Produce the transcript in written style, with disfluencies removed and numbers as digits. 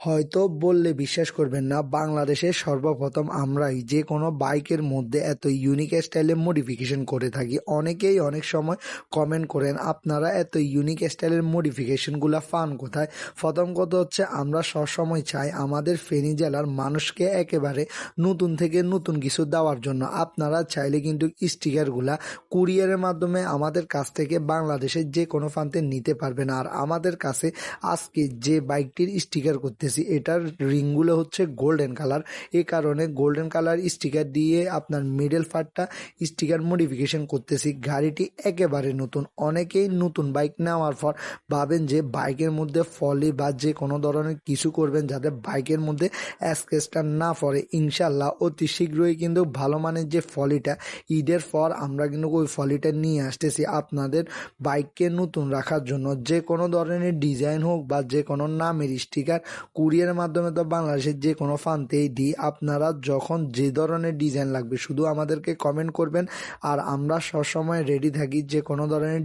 হয়তো বললে বিশ্বাস করবেন না, বাংলাদেশের সর্বপ্রথম আমরাই যে কোনো বাইকের মধ্যে এত ইউনিক স্টাইলে মডিফিকেশন করে থাকি। অনেকেই অনেক সময় কমেন্ট করেন আপনারা এত ইউনিক স্টাইলের মডিফিকেশনগুলো পান কোথায়। প্রথম কথা হচ্ছে আমরা সবসময় চাই আমাদের ফেনী জেলার মানুষকে একেবারে নতুন থেকে নতুন কিছু দেওয়ার জন্য। আপনারা চাইলে কিন্তু স্টিকারগুলা কুরিয়ারের মাধ্যমে আমাদের কাছ থেকে বাংলাদেশের যে কোনো প্রান্তে নিতে পারবেন। আর আমাদের কাছে আজকে যে বাইকটির স্টিকার করতেছি এটার রিংগুলো হচ্ছে গোল্ডেন কালার, এই কারণে গোল্ডেন কালার স্টিকার দিয়ে আপনার মিডল পার্টটা স্টিকার মডিফিকেশন করতেছি। গাড়িটি একেবারে নতুন। অনেকেই নতুন বাইক নেওয়ার পর ভাবেন যে বাইকের মধ্যে ফলি বা যে কোনো ধরনের কিছু করবেন যাতে বাইকের মধ্যে স্ক্র্যাচটা না পড়ে। ইনশাল্লাহ অতি শীঘ্রই কিন্তু ভালো মানের যে ফলিটা ঈদের পর আমরা কিন্তু ওই ফলিটা নিয়ে আসতেছি আপনাদের বাইককে নতুন রাখার জন্য। যে কোনো ধরনের ডিজাইন হোক বা যে কোনো নামের স্টিকার কুরিয়ারের মাধ্যমে তো বাংলাদেশের যে কোনো প্রান্তেই দিই। আপনারা যখন যে ধরনের ডিজাইন লাগবে শুধু আমাদেরকে কমেন্ট করবেন আর আমরা সবসময় রেডি থাকি যে কোনো ধরনের